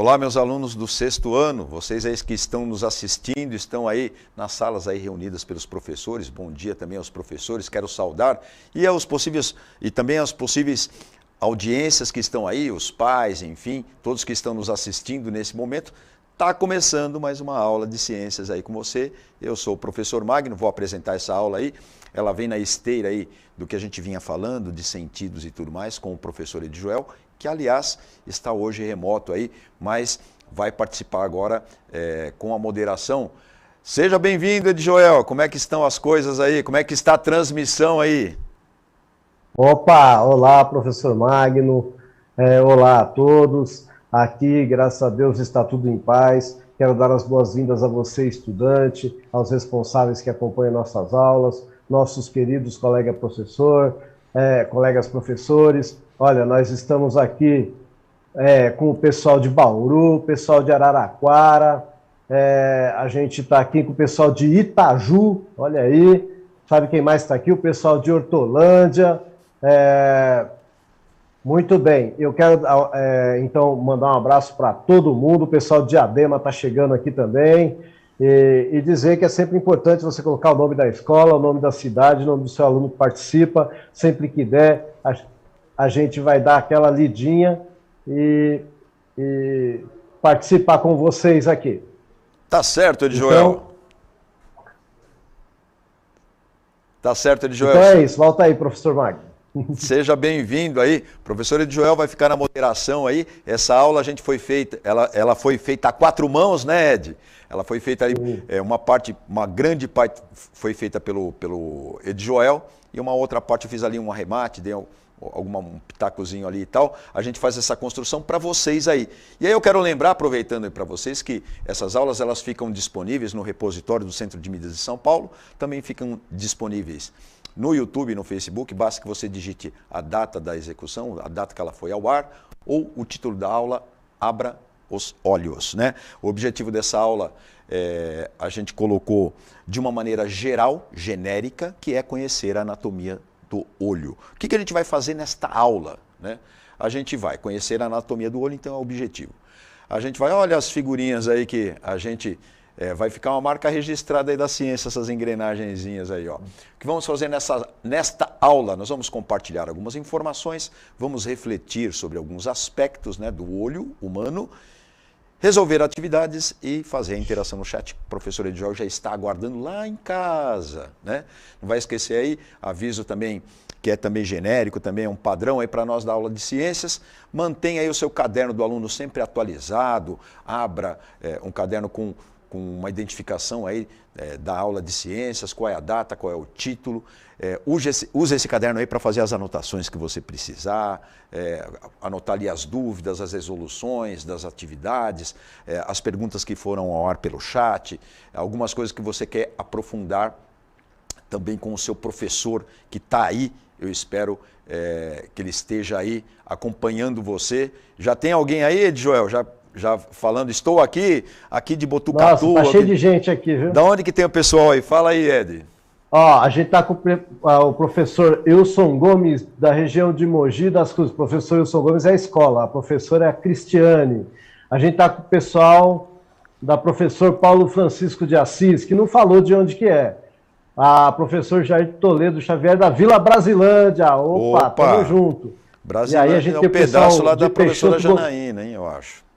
Olá, meus alunos do sexto ano, vocês aí que estão nos assistindo, estão aí nas salas aí reunidas pelos professores. Bom dia também aos professores, quero saudar e também aos possíveis audiências que estão aí, os pais, enfim, todos que estão nos assistindo nesse momento. Está começando mais uma aula de ciências aí com você. Eu sou o professor Magno, vou apresentar essa aula aí. Ela vem na esteira aí do que a gente vinha falando, de sentidos e tudo mais, com o professor Edjoel, que aliás está hoje remoto aí, mas vai participar agora com a moderação. Seja bem-vindo, Edjoel. Como é que estão as coisas aí? Como é que está a transmissão aí? Opa, olá, professor Magno. Olá a todos. Aqui, graças a Deus, está tudo em paz. Quero dar as boas-vindas a você, estudante, aos responsáveis que acompanham nossas aulas, nossos queridos colegas professores. Olha, nós estamos aqui com o pessoal de Bauru, pessoal de Araraquara, a gente está aqui com o pessoal de Itaju, olha aí, sabe quem mais está aqui? O pessoal de Hortolândia. Muito bem, eu quero então mandar um abraço para todo mundo, o pessoal de Diadema está chegando aqui também, e dizer que é sempre importante você colocar o nome da escola, o nome da cidade, o nome do seu aluno que participa, sempre que der, a gente vai dar aquela lidinha e participar com vocês aqui. Tá certo, Edjoel. Tá certo, Edjoel. Então é isso, volta aí, professor Magno. Seja bem-vindo aí. O professor Edjoel vai ficar na moderação aí. Essa aula ela foi feita a quatro mãos, né, Ed? Ela foi feita aí, uma grande parte foi feita pelo Edjoel e uma outra parte eu fiz ali um arremate, dei um pitacozinho ali e tal. A gente faz essa construção para vocês aí. E aí eu quero lembrar, aproveitando aí para vocês, que essas aulas elas ficam disponíveis no repositório do Centro de Mídias de São Paulo, também ficam disponíveis no YouTube e no Facebook, basta que você digite a data da execução, a data que ela foi ao ar, ou o título da aula, Abra os Olhos, né? O objetivo dessa aula a gente colocou de uma maneira geral, genérica, que é conhecer a anatomia do olho. O que a gente vai fazer nesta aula, né? A gente vai conhecer a anatomia do olho, então é o objetivo. A gente vai, olha as figurinhas aí que a gente... vai ficar uma marca registrada aí da ciência, essas engrenagenzinhas aí, ó. O que vamos fazer nesta aula? Nós vamos compartilhar algumas informações, vamos refletir sobre alguns aspectos, né, do olho humano, resolver atividades e fazer a interação no chat. O professor Edjoel já está aguardando lá em casa, né? Não vai esquecer aí, aviso também que é também genérico, também é um padrão aí para nós da aula de ciências. Mantenha aí o seu caderno do aluno sempre atualizado, abra um caderno com uma identificação aí da aula de ciências, qual é a data, qual é o título. Use esse caderno aí para fazer as anotações que você precisar, anotar ali as dúvidas, as resoluções das atividades, as perguntas que foram ao ar pelo chat, algumas coisas que você quer aprofundar também com o seu professor que está aí. Eu espero que ele esteja aí acompanhando você. Já tem alguém aí, Edjoel? Já falando, estou aqui de Botucatu. Nossa, tá cheio de gente aqui, viu? Da onde que tem o pessoal aí? Fala aí, Ed. Ó, a gente tá com o professor Wilson Gomes, da região de Mogi das Cruzes. O professor Wilson Gomes é a escola, a professora é a Cristiane. A gente tá com o pessoal da professor Paulo Francisco de Assis, que não falou de onde que é. A professor Jair Toledo Xavier, da Vila Brasilândia. Opa, tamo junto. Brasilândia, e aí a gente é tem um pedaço lá da de professora Janaína, hein, eu acho.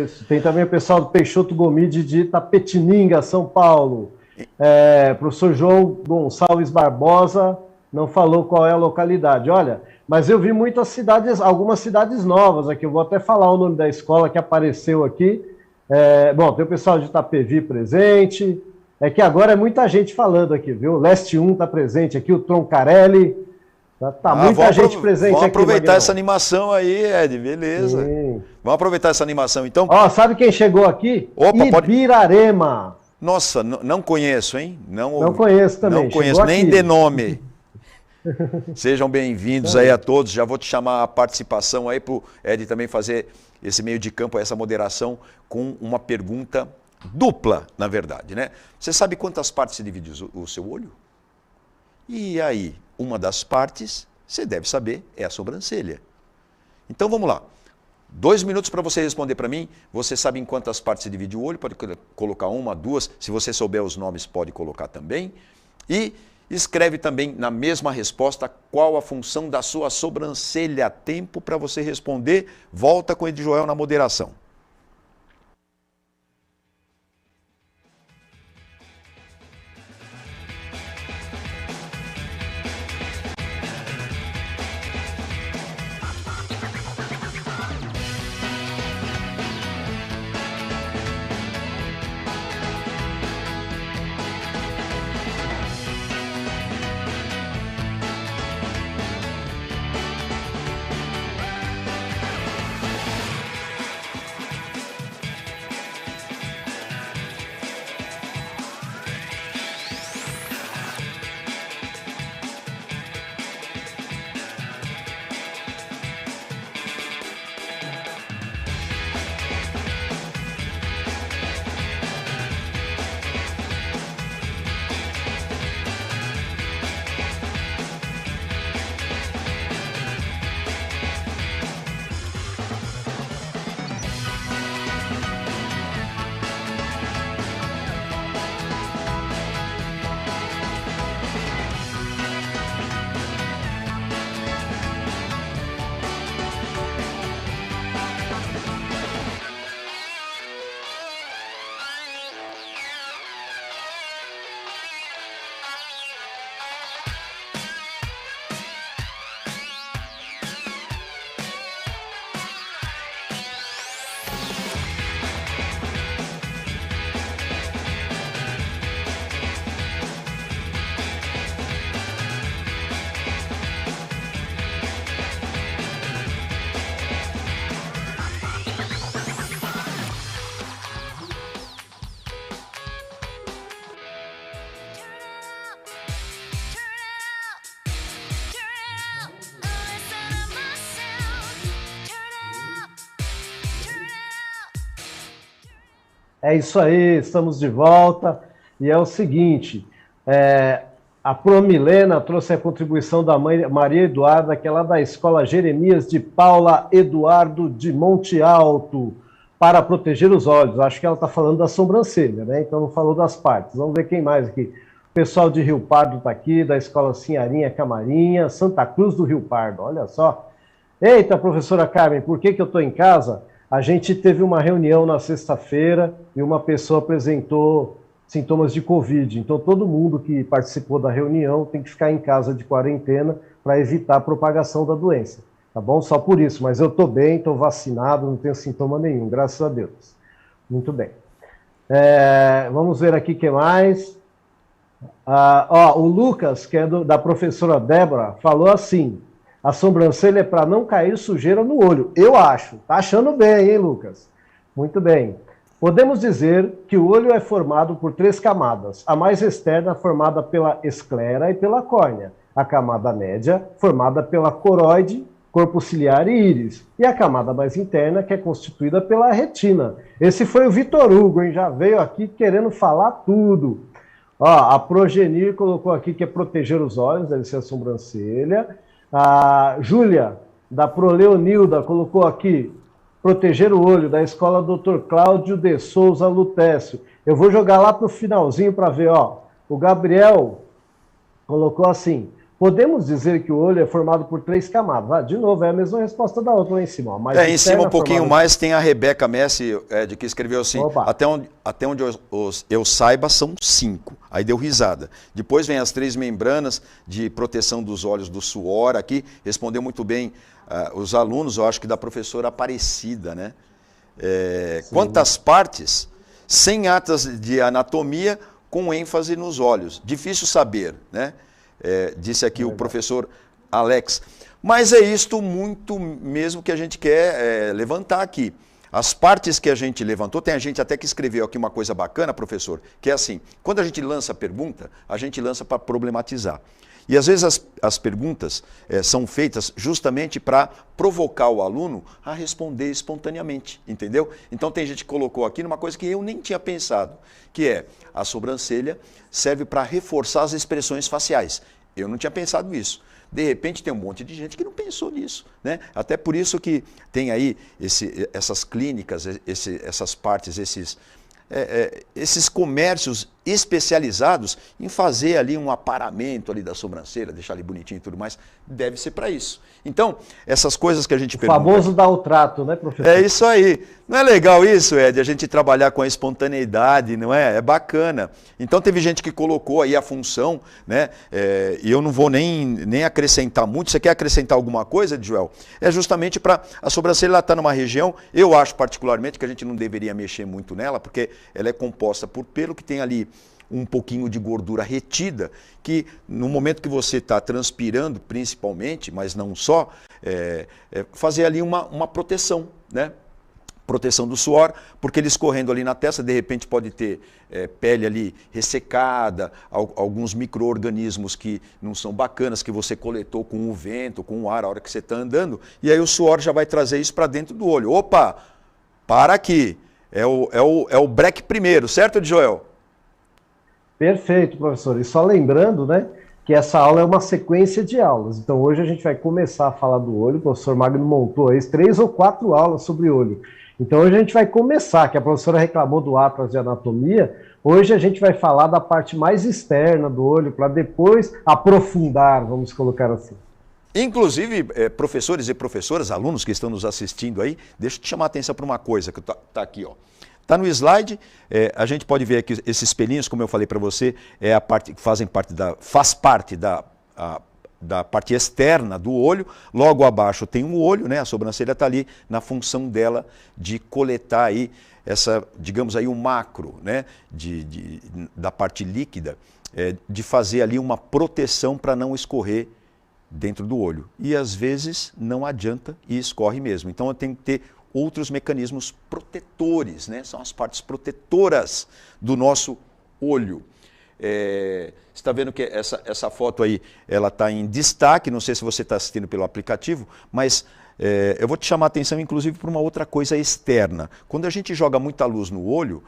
Isso, tem também o pessoal do Peixoto Gomide de Itapetininga, São Paulo. Professor João Gonçalves Barbosa não falou qual é a localidade. Olha, mas eu vi algumas cidades novas aqui. Eu vou até falar o nome da escola que apareceu aqui. Bom, tem o pessoal de Itapevi presente. É que agora é muita gente falando aqui, viu? Leste 1 está presente aqui, o Troncarelli. Tá muita gente presente aqui. Vamos aproveitar essa animação aí, Ed, beleza. Sim. Vamos aproveitar essa animação, então. Ó, sabe quem chegou aqui? Opa, Ibirarema. Nossa, não conheço, hein? Não conheço também. Não conheço, nem de nome. Sejam bem-vindos aí a todos. Já vou te chamar a participação aí para o Ed também fazer esse meio de campo, essa moderação com uma pergunta dupla, na verdade, né? Você sabe quantas partes se divide o seu olho? E aí, uma das partes, você deve saber, é a sobrancelha. Então vamos lá. 2 minutos para você responder para mim. Você sabe em quantas partes se divide o olho? Pode colocar 1, 2. Se você souber os nomes, pode colocar também. E escreve também na mesma resposta qual a função da sua sobrancelha. Tempo para você responder. Volta com o Edjoel na moderação. É isso aí, estamos de volta. E é o seguinte, a Promilena trouxe a contribuição da mãe Maria Eduarda, que é lá da Escola Jeremias de Paula Eduardo de Monte Alto, para proteger os olhos. Acho que ela está falando da sobrancelha, né? Então não falou das partes. Vamos ver quem mais aqui. O pessoal de Rio Pardo está aqui, da Escola Sinharinha Camarinha, Santa Cruz do Rio Pardo, olha só. Eita, professora Carmen, por que eu estou em casa? A gente teve uma reunião na sexta-feira e uma pessoa apresentou sintomas de Covid. Então, todo mundo que participou da reunião tem que ficar em casa de quarentena para evitar a propagação da doença. Tá bom? Só por isso. Mas eu estou bem, estou vacinado, não tenho sintoma nenhum, graças a Deus. Muito bem. Vamos ver aqui o que mais. O Lucas, que é da professora Débora, falou assim: a sobrancelha é para não cair sujeira no olho. Eu acho. Tá achando bem, hein, Lucas? Muito bem. Podemos dizer que o olho é formado por 3 camadas. A mais externa, formada pela esclera e pela córnea. A camada média, formada pela coroide, corpo ciliar e íris. E a camada mais interna, que é constituída pela retina. Esse foi o Vitor Hugo, hein? Já veio aqui querendo falar tudo. A Progenir colocou aqui que é proteger os olhos, deve ser a sobrancelha. A Júlia, da Proleonilda, colocou aqui, proteger o olho, da Escola Dr. Cláudio de Souza Lutécio. Eu vou jogar lá para o finalzinho para ver, o Gabriel colocou assim, podemos dizer que o olho é formado por 3 camadas. De novo, é a mesma resposta da outra lá em cima. Mas em cima um pouquinho mais tem a Rebeca Messi, que escreveu assim, até onde eu saiba são 5. Aí deu risada. Depois vem as 3 membranas de proteção dos olhos do suor aqui. Respondeu muito bem os alunos, eu acho que da professora Aparecida, né? Quantas partes? 100 atas de anatomia com ênfase nos olhos. Difícil saber, né? Disse aqui o professor Alex. Mas é isto muito mesmo que a gente quer levantar aqui. As partes que a gente levantou, tem a gente até que escreveu aqui uma coisa bacana, professor, que é assim, quando a gente lança a pergunta, a gente lança para problematizar. E às vezes as perguntas são feitas justamente para provocar o aluno a responder espontaneamente, entendeu? Então tem gente que colocou aqui numa coisa que eu nem tinha pensado, que é a sobrancelha serve para reforçar as expressões faciais. Eu não tinha pensado isso. De repente tem um monte de gente que não pensou nisso, né? Até por isso que tem aí essas clínicas, essas partes, esses comércios especializados em fazer ali um aparamento ali da sobrancelha, deixar ali bonitinho e tudo mais, deve ser para isso. Então, essas coisas que a gente pergunta... O famoso dar o trato, né, professor? É isso aí. Não é legal isso, Ed? A gente trabalhar com a espontaneidade, não é? É bacana. Então, teve gente que colocou aí a função, né? E eu não vou nem acrescentar muito. Você quer acrescentar alguma coisa, Joel? É justamente para... A sobrancelha está numa região, eu acho particularmente que a gente não deveria mexer muito nela, porque ela é composta por pelo que tem ali um pouquinho de gordura retida, que no momento que você está transpirando, principalmente, mas não só, fazer ali uma proteção, né? Proteção do suor, porque ele escorrendo ali na testa, de repente pode ter pele ali ressecada, alguns micro-organismos que não são bacanas, que você coletou com o vento, com o ar, a hora que você está andando, e aí o suor já vai trazer isso para dentro do olho. Opa, para aqui, é o break primeiro, certo, Joel? Perfeito, professor. E só lembrando, né, que essa aula é uma sequência de aulas. Então, hoje a gente vai começar a falar do olho. O professor Magno montou aí 3 ou 4 aulas sobre olho. Então, hoje a gente vai começar, que a professora reclamou do Atlas de Anatomia. Hoje a gente vai falar da parte mais externa do olho, para depois aprofundar, vamos colocar assim. Inclusive, professores e professoras, alunos que estão nos assistindo aí, deixa eu te chamar a atenção para uma coisa que está aqui, ó. Está no slide, a gente pode ver aqui esses espelhinhos, como eu falei para você, faz parte da parte externa do olho. Logo abaixo tem um olho, né? A sobrancelha está ali na função dela de coletar aí digamos aí, um macro, né? Da parte líquida, de fazer ali uma proteção para não escorrer dentro do olho. E às vezes não adianta e escorre mesmo. Então eu tenho que ter outros mecanismos protetores, né? São as partes protetoras do nosso olho. Você está vendo que essa foto aí, ela está em destaque, não sei se você está assistindo pelo aplicativo, mas eu vou te chamar a atenção inclusive para uma outra coisa externa. Quando a gente joga muita luz no olho,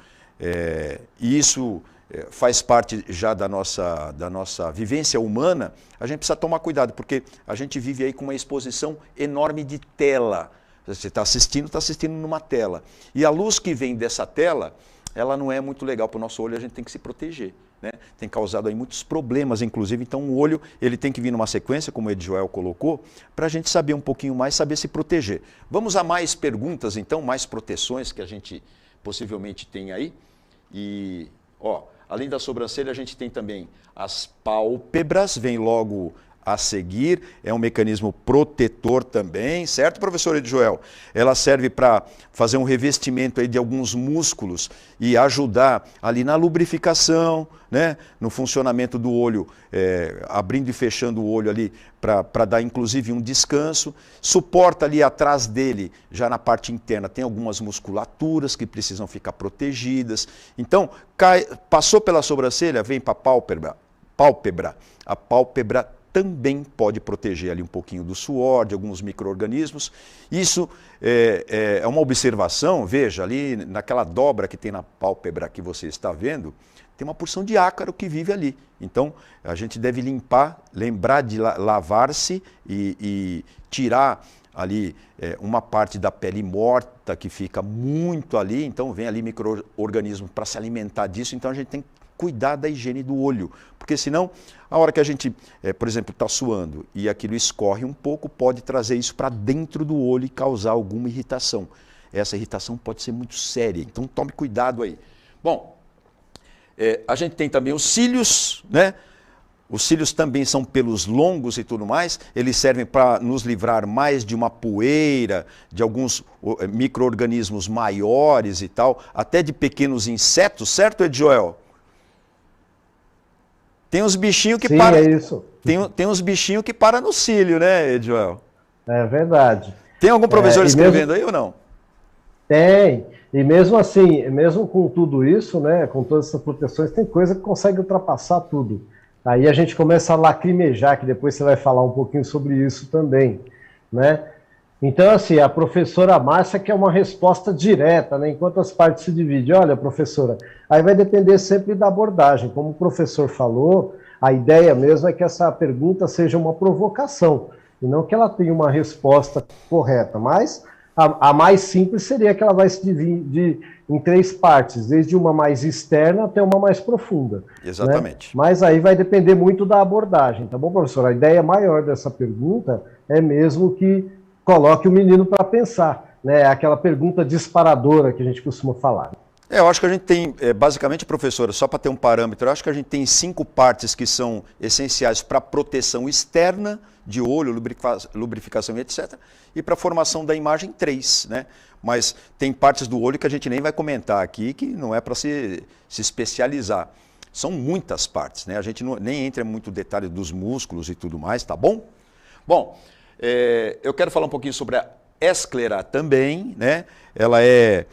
e isso faz parte já da nossa vivência humana, a gente precisa tomar cuidado, porque a gente vive aí com uma exposição enorme de tela. Você está assistindo numa tela. E a luz que vem dessa tela, ela não é muito legal para o nosso olho, a gente tem que se proteger, né? Tem causado aí muitos problemas, inclusive. Então o olho ele tem que vir numa sequência, como o Edjoel colocou, para a gente saber um pouquinho mais, saber se proteger. Vamos a mais perguntas, então, mais proteções que a gente possivelmente tem aí. E, além da sobrancelha, a gente tem também as pálpebras, vem logo a seguir, é um mecanismo protetor também, certo, professor Edjoel? Ela serve para fazer um revestimento aí de alguns músculos e ajudar ali na lubrificação, né? No funcionamento do olho, abrindo e fechando o olho ali para dar inclusive um descanso. Suporta ali atrás dele, já na parte interna, tem algumas musculaturas que precisam ficar protegidas. Então, passou pela sobrancelha, vem para a pálpebra. A pálpebra também pode proteger ali um pouquinho do suor, de alguns micro-organismos. Isso é uma observação, veja, ali naquela dobra que tem na pálpebra que você está vendo, tem uma porção de ácaro que vive ali. Então, a gente deve lembrar de lavar-se e tirar ali uma parte da pele morta que fica muito ali, então vem ali micro-organismo para se alimentar disso, então a gente tem que cuidar da higiene do olho, porque senão, a hora que a gente, por exemplo, está suando e aquilo escorre um pouco, pode trazer isso para dentro do olho e causar alguma irritação. Essa irritação pode ser muito séria, então tome cuidado aí. Bom, a gente tem também os cílios, né? Os cílios também são pelos longos e tudo mais, eles servem para nos livrar mais de uma poeira, de alguns micro-organismos maiores e tal, até de pequenos insetos, certo, Edjoel? Tem uns bichinhos que param. É isso. Tem uns bichinhos que param no cílio, né, Edjoel? É verdade. Tem algum professor escrevendo aí ou não? Tem. E mesmo assim, mesmo com tudo isso, né, com todas essas proteções, tem coisa que consegue ultrapassar tudo. Aí a gente começa a lacrimejar, que depois você vai falar um pouquinho sobre isso também, né? Então, assim, a professora Márcia quer uma resposta direta, né? Enquanto as partes se dividem. Olha, professora, aí vai depender sempre da abordagem. Como o professor falou, A ideia mesmo é que essa pergunta seja uma provocação, e não que ela tenha uma resposta correta, mas a mais simples seria que ela vai se dividir em 3 partes, desde uma mais externa até uma mais profunda. Exatamente. Né? Mas aí vai depender muito da abordagem, tá bom, professor? A ideia maior dessa pergunta é mesmo que coloque o menino para pensar, né? Aquela pergunta disparadora que a gente costuma falar. Eu acho que a gente tem, basicamente, professora, só para ter um parâmetro, eu acho que a gente tem 5 partes que são essenciais para proteção externa de olho, lubrificação e etc. E para a formação da imagem, 3, né? Mas tem partes do olho que a gente nem vai comentar aqui, que não é para se especializar. São muitas partes, né? A gente nem entra muito no detalhe dos músculos e tudo mais, tá bom? Bom, eu quero falar um pouquinho sobre a esclera também, né? Ela é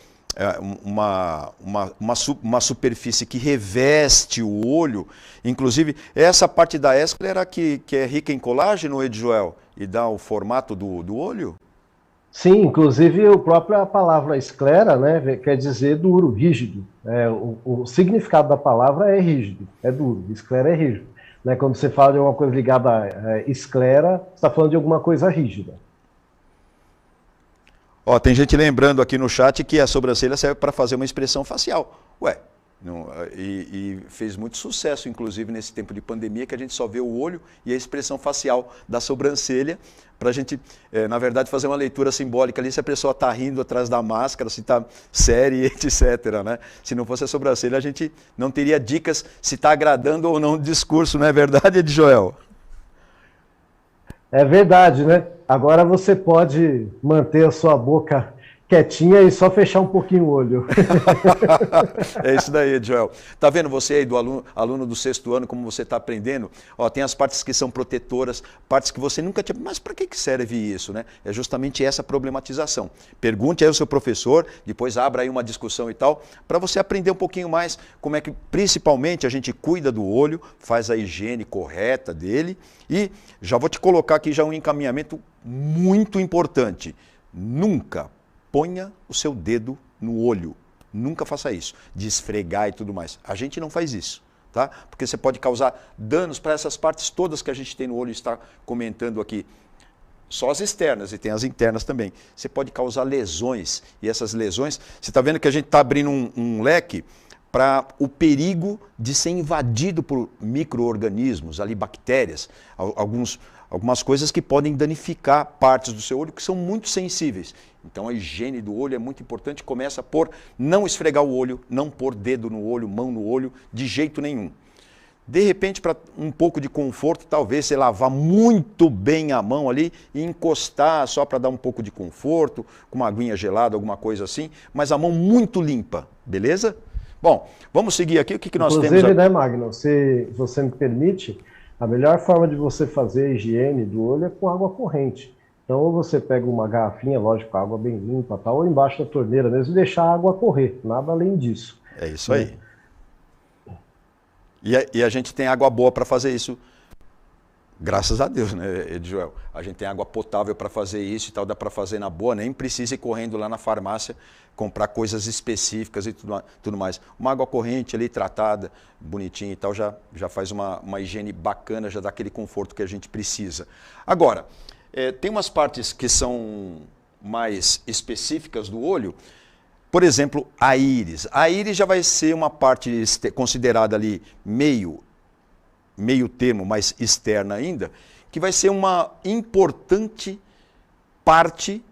uma superfície que reveste o olho, inclusive essa parte da esclera que é rica em colágeno, Edjoel, e dá o formato do olho? Sim, inclusive a própria palavra esclera, né, quer dizer duro, rígido. O significado da palavra é rígido, é duro, esclera é rígido. Né, quando você fala de alguma coisa ligada a esclera, você está falando de alguma coisa rígida. Ó, tem gente lembrando aqui no chat que a sobrancelha serve para fazer uma expressão facial. Ué, e fez muito sucesso, inclusive, nesse tempo de pandemia, que a gente só vê o olho e a expressão facial da sobrancelha, para a gente, na verdade, fazer uma leitura simbólica ali, se a pessoa está rindo atrás da máscara, se está séria, etc. Né? Se não fosse a sobrancelha, a gente não teria dicas se está agradando ou não o discurso, não é verdade, Edjoel? É verdade, né? Agora você pode manter a sua boca quietinha e só fechar um pouquinho o olho. É isso daí, Joel. Tá vendo você aí, do aluno do 6º ano, como você está aprendendo? Ó, tem as partes que são protetoras, partes que você nunca tinha... Mas para que serve isso, né? É justamente essa problematização. Pergunte aí ao seu professor, depois abra aí uma discussão e tal, para você aprender um pouquinho mais como é que, principalmente, a gente cuida do olho, faz a higiene correta dele. E já vou te colocar aqui já um encaminhamento muito importante. Nunca ponha o seu dedo no olho. Nunca faça isso, de esfregar e tudo mais. A gente não faz isso, tá? Porque você pode causar danos para essas partes todas que a gente tem no olho e está comentando aqui. Só as externas, e tem as internas também. Você pode causar lesões, e essas lesões... Você está vendo que a gente está abrindo um leque para o perigo de ser invadido por micro-organismos, ali bactérias, algumas coisas que podem danificar partes do seu olho que são muito sensíveis. Então a higiene do olho é muito importante, começa por não esfregar o olho, não pôr dedo no olho, mão no olho, de jeito nenhum. De repente, para um pouco de conforto, talvez você lavar muito bem a mão ali e encostar só para dar um pouco de conforto, com uma aguinha gelada, alguma coisa assim, mas a mão muito limpa, beleza? Bom, vamos seguir aqui, o que nós temos... Inclusive, né, Magno, se você me permite, a melhor forma de você fazer a higiene do olho é com água corrente. Então, ou você pega uma garrafinha, lógico, água bem limpa, tal, ou embaixo da torneira mesmo, e deixar a água correr, nada além disso. É isso aí. E a gente tem água boa para fazer isso, graças a Deus, né, Edjoel? A gente tem água potável para fazer isso e tal, dá para fazer na boa, nem precisa ir correndo lá na farmácia, comprar coisas específicas e tudo mais. Uma água corrente ali, tratada, bonitinha e tal, já faz uma higiene bacana, já dá aquele conforto que a gente precisa. Agora, tem umas partes que são mais específicas do olho, por exemplo, a íris. A íris já vai ser uma parte considerada ali meio termo, mais externa ainda, que vai ser uma importante parte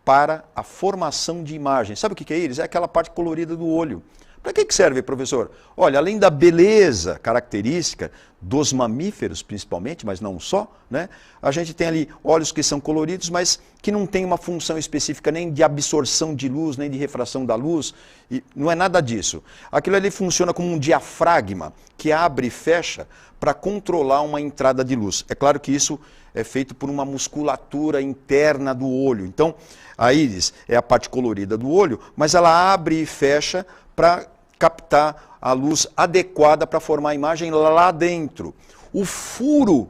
para a formação de imagem. Sabe o que é íris? É aquela parte colorida do olho. Para que serve, professor? Olha, além da beleza característica dos mamíferos, principalmente, mas não só, né? A gente tem ali olhos que são coloridos, mas que não tem uma função específica nem de absorção de luz, nem de refração da luz, e não é nada disso. Aquilo ali funciona como um diafragma que abre e fecha para controlar uma entrada de luz. É claro que isso é feito por uma musculatura interna do olho. Então, a íris é a parte colorida do olho, mas ela abre e fecha para captar a luz adequada para formar a imagem lá dentro. O furo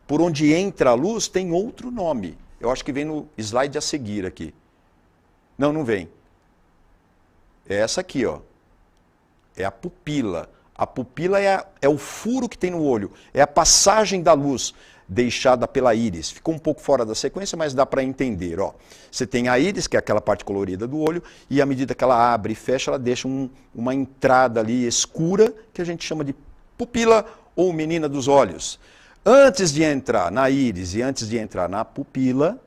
por onde entra a luz tem outro nome. Eu acho que vem no slide a seguir aqui. Não vem. É essa aqui, ó. É a pupila. A pupila é o furo que tem no olho, é a passagem da luz deixada pela íris. Ficou um pouco fora da sequência, mas dá para entender. Ó. Você tem a íris, que é aquela parte colorida do olho, e à medida que ela abre e fecha, ela deixa uma entrada ali escura, que a gente chama de pupila ou menina dos olhos. Antes de entrar na íris e antes de entrar na pupila,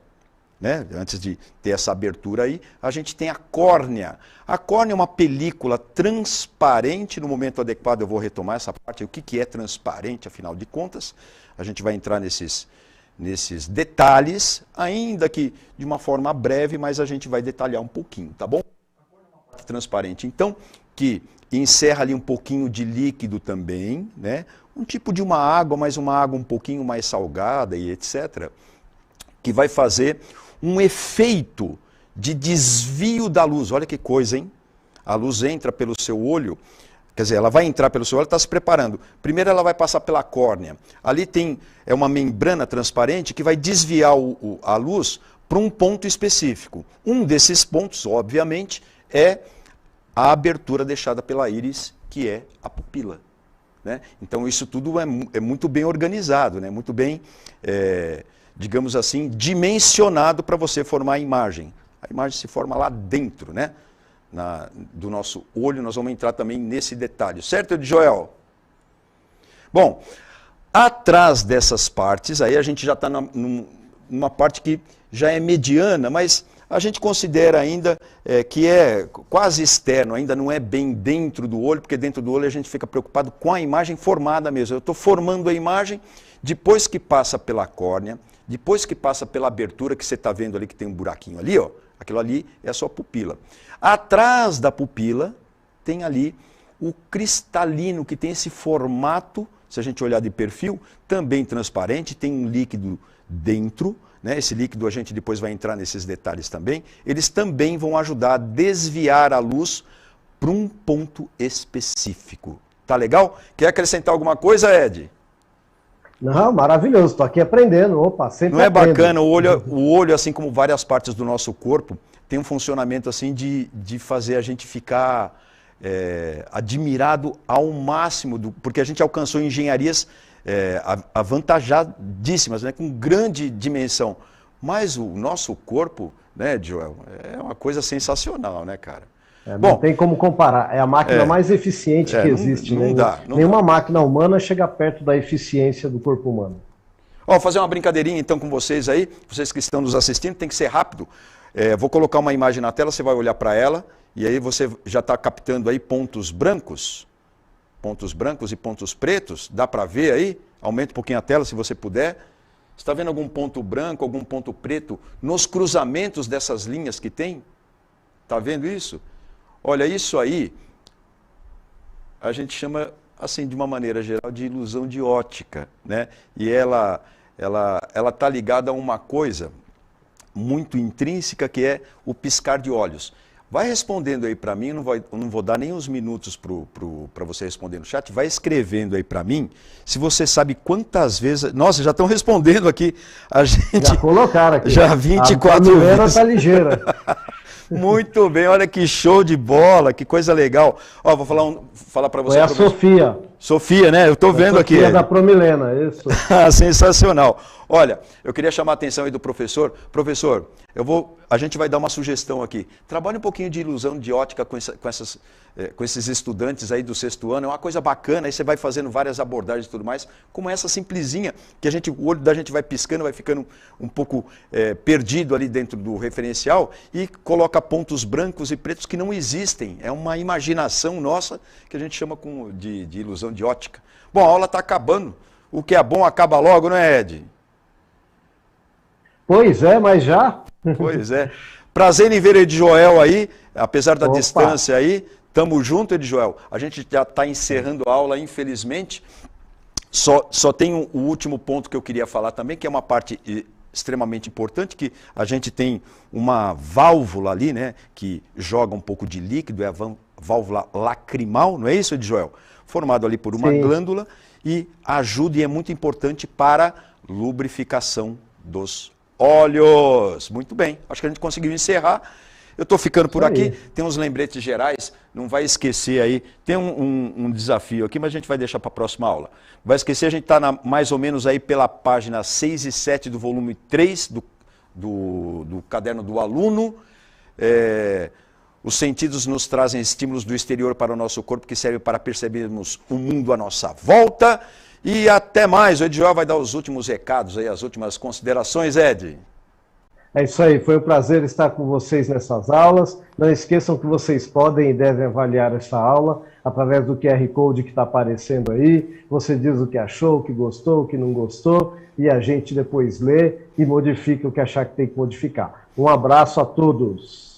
né, antes de ter essa abertura aí, a gente tem a córnea. A córnea é uma película transparente, no momento adequado eu vou retomar essa parte, o que é transparente, afinal de contas. A gente vai entrar nesses detalhes, ainda que de uma forma breve, mas a gente vai detalhar um pouquinho, tá bom? A córnea é uma parte transparente, então, que encerra ali um pouquinho de líquido também, né? Um tipo de uma água, mas uma água um pouquinho mais salgada e etc., que vai fazer um efeito de desvio da luz. Olha que coisa, hein? A luz entra pelo seu olho, quer dizer, ela vai entrar pelo seu olho, está se preparando. Primeiro ela vai passar pela córnea. Ali é uma membrana transparente que vai desviar a luz para um ponto específico. Um desses pontos, obviamente, é a abertura deixada pela íris, que é a pupila. Né? Então isso tudo é muito bem organizado, né? Muito bem, digamos assim, dimensionado para você formar a imagem. A imagem se forma lá dentro, né? Do nosso olho. Nós vamos entrar também nesse detalhe, certo, Joel? Bom, atrás dessas partes, aí a gente já está numa parte que já é mediana, mas a gente considera ainda que é quase externo, ainda não é bem dentro do olho, porque dentro do olho a gente fica preocupado com a imagem formada mesmo. Eu estou formando a imagem, depois que passa pela córnea, depois que passa pela abertura que você está vendo ali, que tem um buraquinho ali, ó, aquilo ali é a sua pupila. Atrás da pupila tem ali o cristalino, que tem esse formato, se a gente olhar de perfil, também transparente, tem um líquido dentro, né? Esse líquido a gente depois vai entrar nesses detalhes também. Eles também vão ajudar a desviar a luz para um ponto específico. Tá legal? Quer acrescentar alguma coisa, Ed? Não, maravilhoso, estou aqui aprendendo. Opa, sempre Não é aprendo. bacana? O olho, assim como várias partes do nosso corpo, tem um funcionamento assim de fazer a gente ficar admirado ao máximo, porque a gente alcançou engenharias avantajadíssimas, né, com grande dimensão. Mas o nosso corpo, né, Joel, é uma coisa sensacional, né, cara? Não tem como comparar. É a máquina mais eficiente que existe. Não dá. Nenhuma máquina humana chega perto da eficiência do corpo humano. Vou fazer uma brincadeirinha então com vocês aí, vocês que estão nos assistindo, tem que ser rápido. Vou colocar uma imagem na tela, você vai olhar para ela, e aí você já está captando aí pontos brancos e pontos pretos, dá para ver aí? Aumenta um pouquinho a tela se você puder. Está vendo algum ponto branco, algum ponto preto nos cruzamentos dessas linhas que tem? Está vendo isso? Olha, isso aí a gente chama, assim, de uma maneira geral, de ilusão de ótica, né? E ela está ligada a uma coisa muito intrínseca, que é o piscar de olhos. Vai respondendo aí para mim, eu não vou dar nem uns minutos para você responder no chat, vai escrevendo aí para mim, se você sabe quantas vezes... Nossa, já estão respondendo aqui, a gente... Já colocaram aqui. Já 24 vezes. A está ligeira. Muito bem, olha que show de bola, que coisa legal. Ó, vou falar para você... Foi a Sofia. Sofia, né? Eu estou vendo aqui. Sofia da Promilena, isso. Sensacional. Olha, eu queria chamar a atenção aí do professor. Professor, a gente vai dar uma sugestão aqui. Trabalhe um pouquinho de ilusão de ótica com esses estudantes aí do 6º ano. É uma coisa bacana, aí você vai fazendo várias abordagens e tudo mais, como essa simplesinha, que o olho da gente vai piscando, vai ficando um pouco perdido ali dentro do referencial e coloca pontos brancos e pretos que não existem. É uma imaginação nossa que a gente chama de ilusão de ótica. Bom, a aula está acabando. O que é bom acaba logo, não é, Ed? Pois é, mas já? Pois é. Prazer em ver o Edjoel aí, apesar da distância aí. Tamo junto, Edjoel. A gente já está encerrando a aula, infelizmente. Só tem o último ponto que eu queria falar também, que é uma parte extremamente importante, que a gente tem uma válvula ali, né, que joga um pouco de líquido, é a válvula lacrimal, não é isso, Edjoel? Formado ali por uma glândula e ajuda e é muito importante para lubrificação dos olhos. Muito bem, acho que a gente conseguiu encerrar. Eu estou ficando por Isso aqui, aí. tem uns lembretes gerais, não vai esquecer aí, tem um desafio aqui, mas a gente vai deixar para a próxima aula. Não vai esquecer, a gente está mais ou menos aí pela página 6 e 7 do volume 3 do caderno do aluno. Os sentidos nos trazem estímulos do exterior para o nosso corpo que servem para percebermos o mundo à nossa volta. E até mais, o Ed Joel vai dar os últimos recados aí, as últimas considerações, Ed. É isso aí, foi um prazer estar com vocês nessas aulas. Não esqueçam que vocês podem e devem avaliar essa aula através do QR Code que está aparecendo aí. Você diz o que achou, o que gostou, o que não gostou, e a gente depois lê e modifica o que achar que tem que modificar. Um abraço a todos.